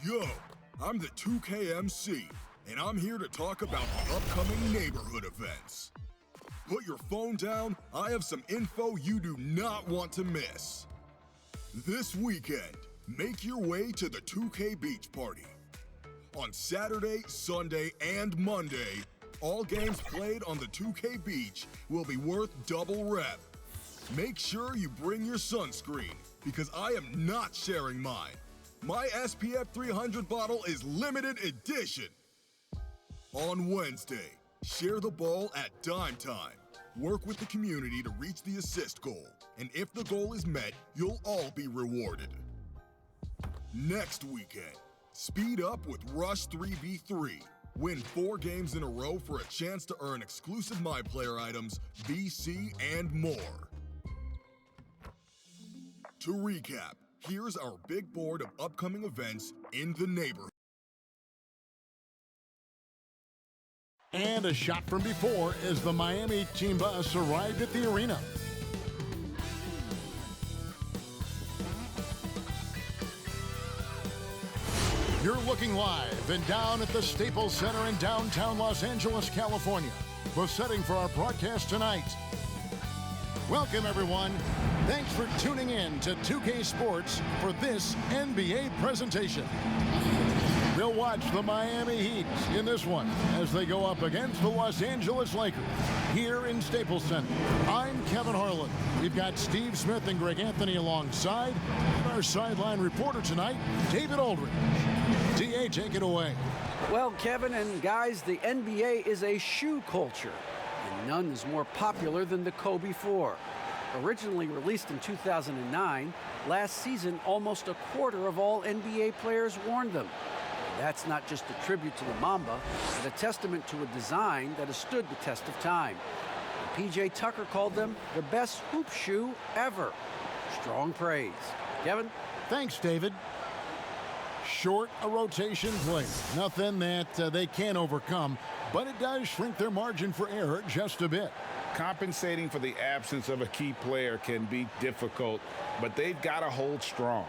Yo, I'm the 2KMC, and I'm here to talk about the upcoming neighborhood events. Put your phone down, I have some info you do not want to miss. This weekend, make your way to the 2K Beach Party. On Saturday, Sunday, and Monday, all games played on the 2K Beach will be worth double rep. Make sure you bring your sunscreen, because I am not sharing mine. My SPF 300 bottle is limited edition. On Wednesday, share the ball at dime time. Work with the community to reach the assist goal, and if the goal is met, you'll all be rewarded. Next weekend, speed up with Rush 3v3. Win 4 games in a row for a chance to earn exclusive MyPlayer items, VC, and more. To recap, here's our big board of upcoming events in the neighborhood. And a shot from before as the Miami team bus arrived at the arena. You're looking live and down at the Staples Center in downtown Los Angeles, California. The setting for our broadcast tonight. Welcome, everyone. Thanks for tuning in to 2K Sports for this NBA presentation. We'll watch the Miami Heat in this one as they go up against the Los Angeles Lakers here in Staples Center. I'm Kevin Harlan. We've got Steve Smith and Greg Anthony alongside, and our sideline reporter tonight, David Aldridge. DA, take it away. Well, Kevin and guys, the NBA is a shoe culture, and none is more popular than the Kobe 4. Originally released in 2009, last season almost a quarter of all NBA players worn them. That's not just a tribute to the Mamba, but a testament to a design that has stood the test of time. And PJ Tucker called them the best hoop shoe ever. Strong praise. Kevin? Thanks, David. Short a rotation play. Nothing that they can't overcome, but it does shrink their margin for error just a bit. Compensating for the absence of a key player can be difficult, but they've got to hold strong.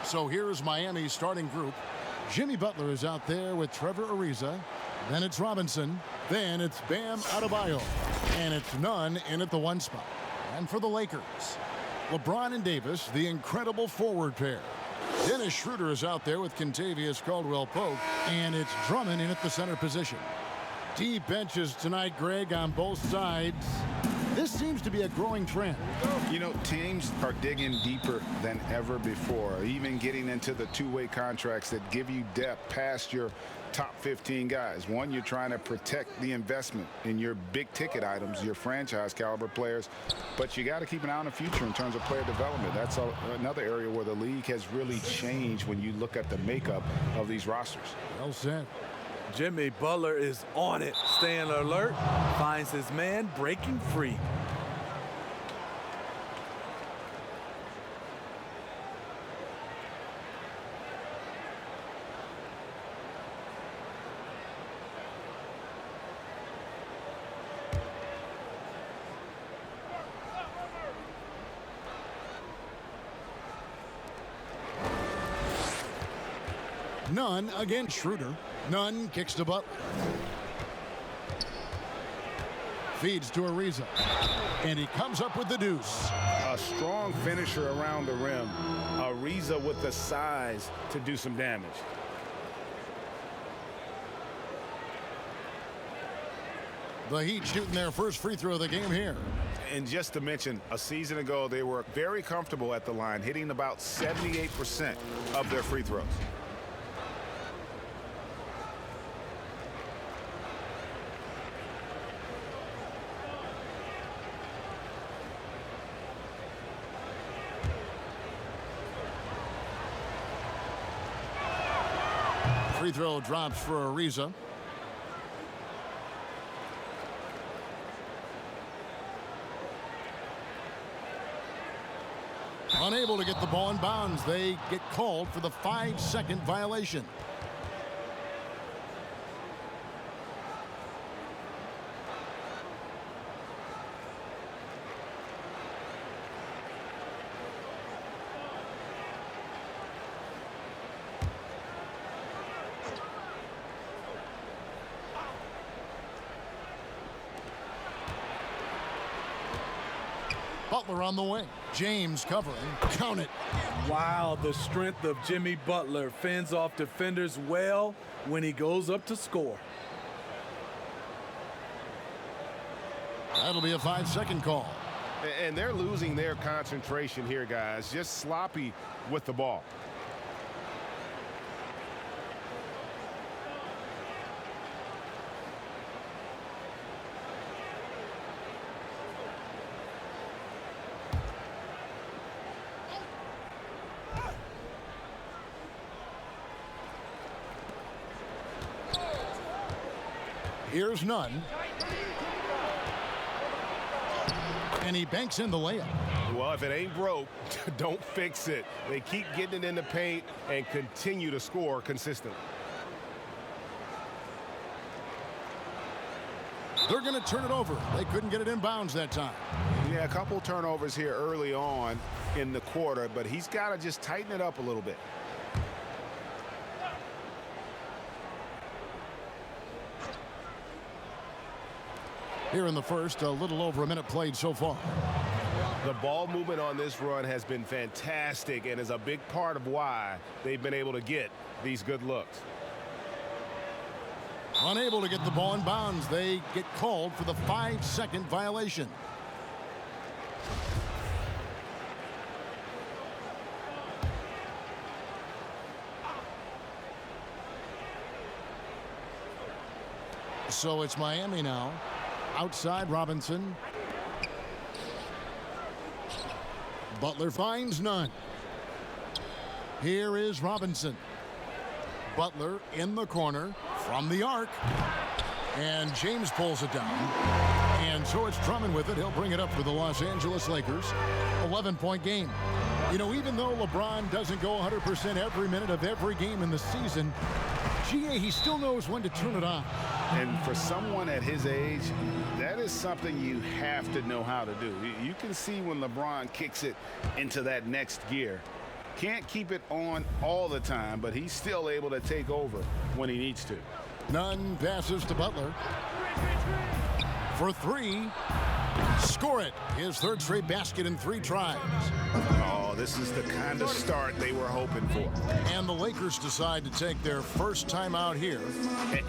So here's Miami's starting group. Jimmy Butler is out there with Trevor Ariza. Then it's Robinson. Then it's Bam Adebayo. And it's Nunn in at the 1 spot. And for the Lakers, LeBron and Davis, the incredible forward pair. Dennis Schroeder is out there with Kentavious Caldwell-Pope. And it's Drummond in at the center position. Deep benches tonight, Greg, on both sides. This seems to be a growing trend. You know, teams are digging deeper than ever before, even getting into the two-way contracts that give you depth past your top 15 guys. One, you're trying to protect the investment in your big-ticket items, your franchise-caliber players, but you got to keep an eye on the future in terms of player development. That's another area where the league has really changed when you look at the makeup of these rosters. Well said. Jimmy Butler is on it, staying alert, finds his man breaking free. Nunn against Schroeder. Nunn kicks to Butler. Feeds to Ariza. And he comes up with the deuce. A strong finisher around the rim. Ariza with the size to do some damage. The Heat shooting their first free throw of the game here. And just to mention, a season ago, they were very comfortable at the line, hitting about 78% of their free throws. Free throw drops for Ariza. Unable to get the ball in bounds. They get called for the 5-second violation. Butler on the wing. James covering. Count it. Wow, the strength of Jimmy Butler fends off defenders well when he goes up to score. That'll be a 5-second call. And they're losing their concentration here, guys. Just sloppy with the ball. Here's Nunn. And he banks in the layup. Well, if it ain't broke, don't fix it. They keep getting it in the paint and continue to score consistently. They're going to turn it over. They couldn't get it in bounds that time. Yeah, a couple turnovers here early on in the quarter, but he's got to just tighten it up a little bit. Here in the first, a little over a minute played so far. The ball movement on this run has been fantastic and is a big part of why they've been able to get these good looks. Unable to get the ball in bounds, they get called for the 5-second violation. So it's Miami now. Outside Robinson. Butler finds none. Here is Robinson. Butler in the corner from the arc. And James pulls it down. And so it's Drummond with it. He'll bring it up for the Los Angeles Lakers. 11-point game. You know, even though LeBron doesn't go 100% every minute of every game in the season, he still knows when to turn it on. And for someone at his age, that is something you have to know how to do. You can see when LeBron kicks it into that next gear. Can't keep it on all the time, but he's still able to take over when he needs to. Nunn passes to Butler. For three. Score it. His third straight basket in 3 tries. Oh, this is the kind of start they were hoping for. And the Lakers decide to take their first time out here.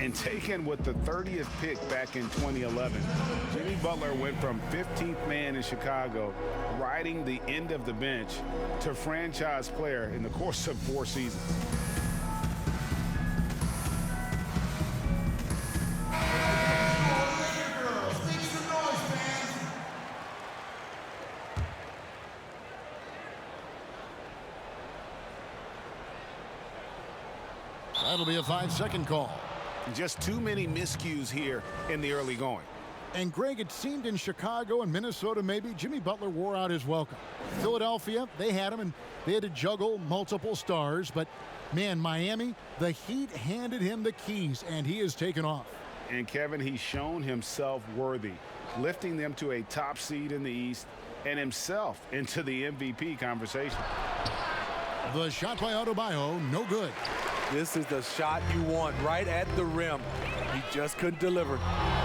And taken with the 30th pick back in 2011, Jimmy Butler went from 15th man in Chicago, riding the end of the bench, to franchise player in the course of 4 seasons. That'll be a 5-second call. Just too many miscues here in the early going. And Greg, it seemed in Chicago and Minnesota maybe Jimmy Butler wore out his welcome. Philadelphia, they had him and they had to juggle multiple stars. But, man, Miami, the Heat handed him the keys and he has taken off. And, Kevin, he's shown himself worthy, lifting them to a top seed in the East and himself into the MVP conversation. The shot by Adebayo, no good. This is the shot you want right at the rim. He just couldn't deliver.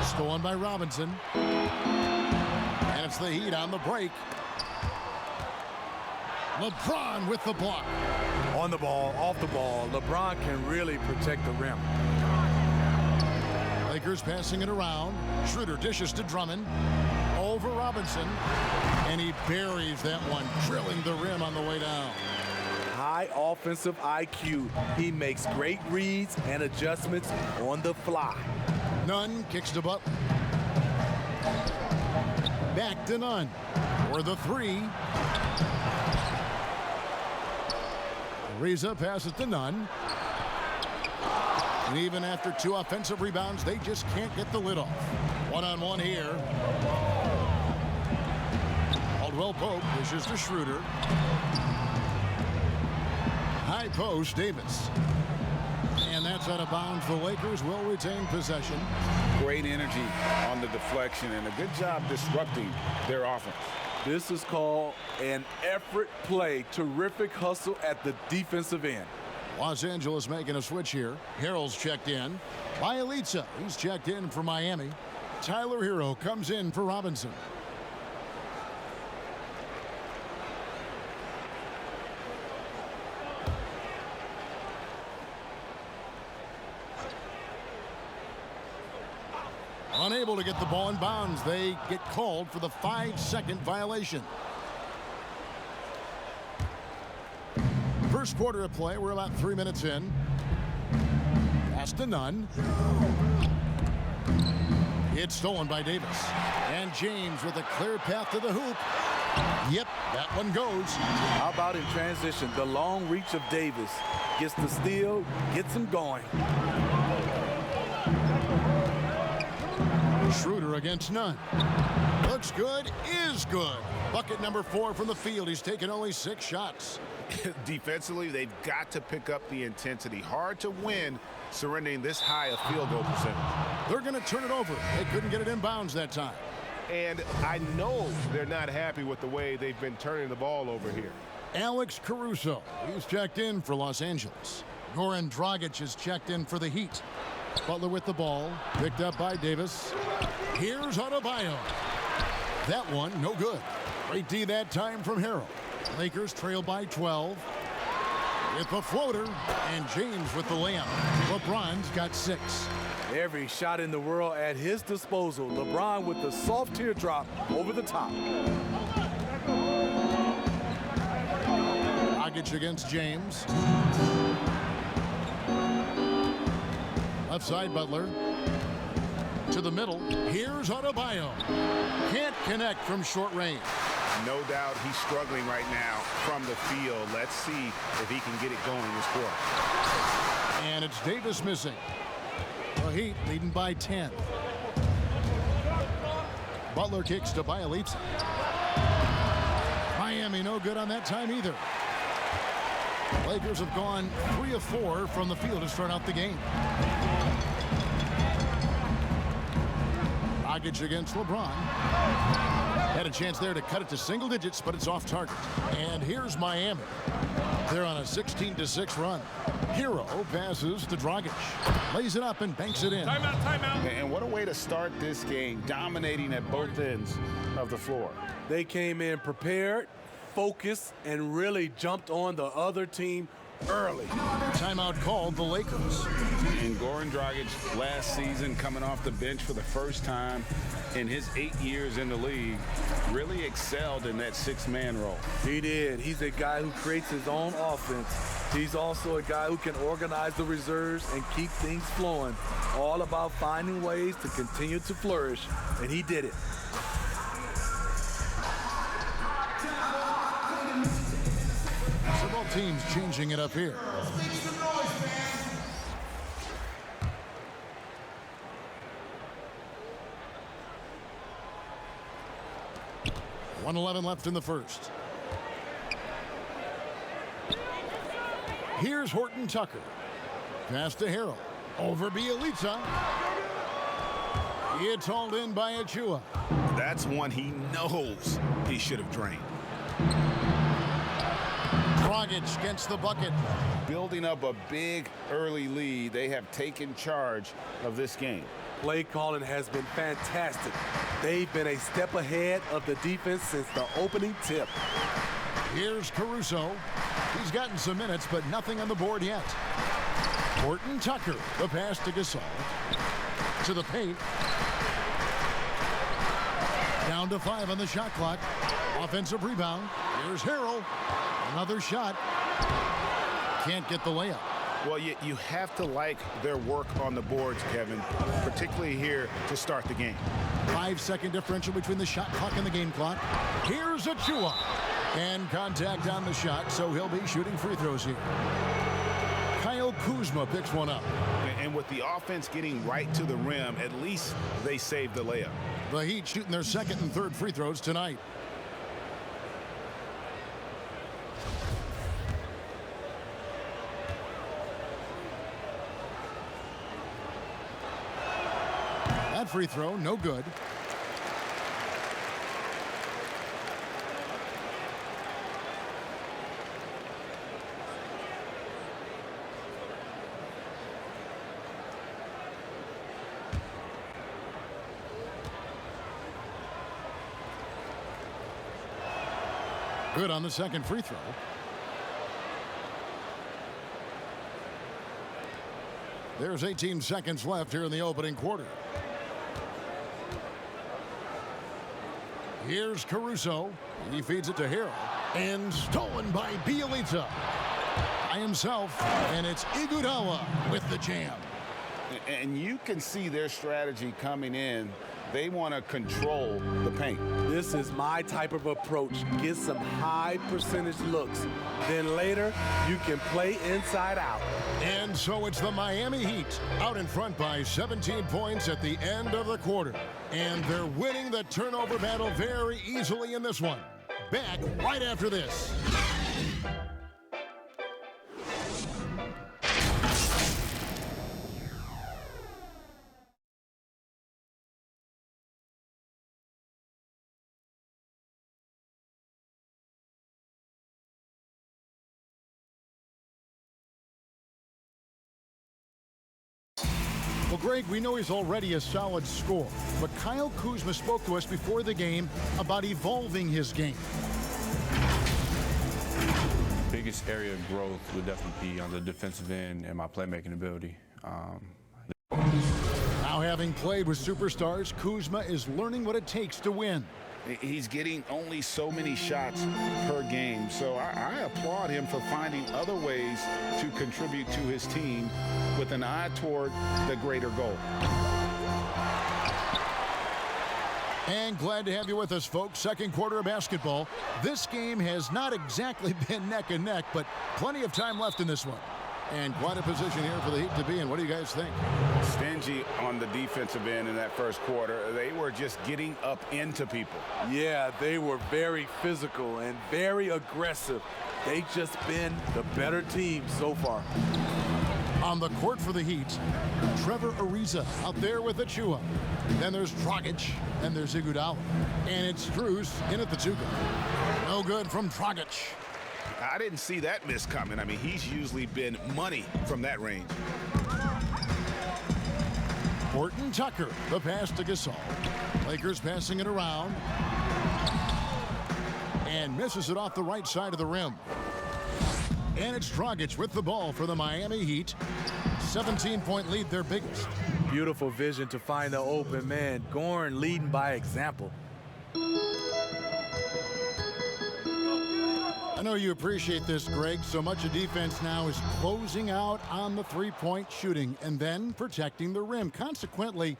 Stolen by Robinson. And it's the Heat on the break. LeBron with the block. On the ball, off the ball, LeBron can really protect the rim. Lakers passing it around. Schroeder dishes to Drummond. Over Robinson. And he buries that one, drilling the rim on the way down. High offensive IQ. He makes great reads and adjustments on the fly. Nunn kicks to Butler. Back to Nunn for the 3. Ariza passes to Nunn. And even after 2 offensive rebounds, they just can't get the lid off. One-on-one here. Caldwell Pope pushes to Schroeder. High post, Davis. And that's out of bounds. The Lakers will retain possession. Great energy on the deflection and a good job disrupting their offense. This is called an effort play. Terrific hustle at the defensive end. Los Angeles making a switch here. Harrell's checked in. Bielitsa, he's checked in for Miami. Tyler Hero comes in for Robinson. Unable to get the ball in bounds. They get called for the 5-second violation. First quarter of play. We're about 3 minutes in. Pass to Nunn. It's stolen by Davis. And James with a clear path to the hoop. Yep, that one goes. How about in transition? The long reach of Davis gets the steal, gets him going. Schroeder against Nunn. Looks good, is good. Bucket number 4 from the field. He's taken only 6 shots. Defensively, they've got to pick up the intensity. Hard to win surrendering this high a field goal percentage. They're going to turn it over. They couldn't get it in bounds that time. And I know they're not happy with the way they've been turning the ball over here. Alex Caruso, he's checked in for Los Angeles. Goran Dragic is checked in for the Heat. Butler with the ball, picked up by Davis. Here's Adebayo. That one, no good. Great D that time from Harrell. Lakers trail by 12. With the floater, and James with the layup. LeBron's got 6. Every shot in the world at his disposal. LeBron with the soft teardrop over the top. Dragic against James. Left side, Butler. To the middle. Here's Adebayo. Can't connect from short range. No doubt he's struggling right now from the field. Let's see if he can get it going this quarter. And it's Davis missing. The Heat leading by 10. Butler kicks to Bielitsa. Miami no good on that time either. Lakers have gone 3 of 4 from the field to start out the game. Dragic against LeBron. Had a chance there to cut it to single digits, but it's off target. And here's Miami. They're on a 16-6 run. Hero passes to Dragic. Lays it up and banks it in. Timeout, timeout. And what a way to start this game, dominating at both ends of the floor. They came in prepared, focused, and really jumped on the other team early. Timeout called the Lakers. And Goran Dragic last season coming off the bench for the first time in his 8 years in the league really excelled in that 6-man role. He did. He's a guy who creates his own offense. He's also a guy who can organize the reserves and keep things flowing. All about finding ways to continue to flourish, and he did it. So both teams changing it up here. .111 left in the first. Here's Horton Tucker. Pass to Harrell. Over Bielitsa. It's hauled in by Achua. That's one he knows he should have drained. Dragic gets the bucket. Building up a big early lead, they have taken charge of this game. Play calling has been fantastic. They've been a step ahead of the defense since the opening tip. Here's Caruso. He's gotten some minutes, but nothing on the board yet. Horton Tucker, the pass to Gasol. To the paint. Down to 5 on the shot clock. Offensive rebound. Here's Harrell. Another shot. Can't get the layup. Well, you have to like their work on the boards, Kevin, particularly here to start the game. 5-second differential between the shot clock and the game clock. Here's Achua. And contact on the shot, so he'll be shooting free throws here. Kyle Kuzma picks one up. And with the offense getting right to the rim, at least they saved the layup. The Heat shooting their second and third free throws tonight. That free throw, no good. Good on the second free throw. There's 18 seconds left here in the opening quarter. Here's Caruso. He feeds it to Hero. And stolen by Bielitsa. By himself. And it's Iguodala with the jam. And you can see their strategy coming in. They want to control the paint. This is my type of approach. Get some high percentage looks. Then later, you can play inside out. And so it's the Miami Heat out in front by 17 points at the end of the quarter. And they're winning the turnover battle very easily in this one. Back right after this. Well, Greg, we know he's already a solid scorer, but Kyle Kuzma spoke to us before the game about evolving his game. Biggest area of growth would definitely be on the defensive end and my playmaking ability. Now, having played with superstars, Kuzma is learning what it takes to win. He's getting only so many shots per game, so I applaud him for finding other ways to contribute to his team with an eye toward the greater goal. And glad to have you with us, folks. Second quarter of basketball. This game has not exactly been neck and neck, but plenty of time left in this one. And quite a position here for the Heat to be in. What do you guys think? Stingy on the defensive end in that first quarter. They were just getting up into people. Yeah, they were very physical and very aggressive. They've just been the better team so far. On the court for the Heat, Trevor Ariza out there with Achua. Then there's Dragic, and there's Iguodala. And it's Strus in at the two. No good from Dragic. I didn't see that miss coming. I mean, he's usually been money from that range. Horton Tucker, the pass to Gasol. Lakers passing it around. And misses it off the right side of the rim. And it's Dragic with the ball for the Miami Heat. 17-point lead, their biggest. Beautiful vision to find the open man. Gorn leading by example. I know you appreciate this, Greg. So much of defense now is closing out on the three-point shooting and then protecting the rim. Consequently,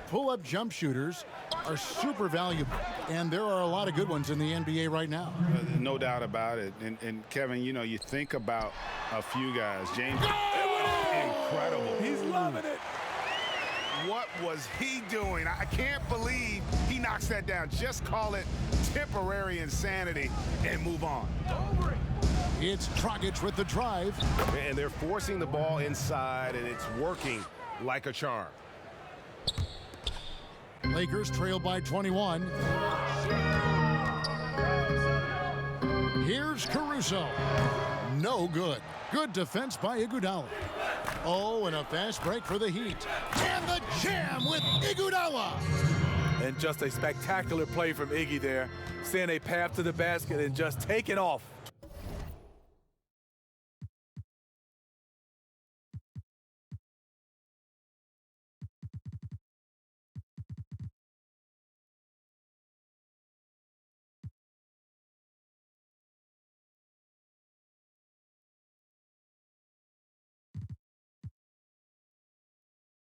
pull-up jump shooters are super valuable, and there are a lot of good ones in the NBA right now. No doubt about it. And Kevin, you know, you think about a few guys. James, incredible. He's loving it. What was he doing? I can't believe he knocks that down. Just call it temporary insanity and move on. It's Dragic with the drive. And they're forcing the ball inside, and it's working like a charm. Lakers trail by 21. Here's Caruso. No good. Good defense by Iguodala. Oh, and a fast break for the Heat. And the jam with Iguodala. And just a spectacular play from Iggy there. Seeing a path to the basket and just taking off.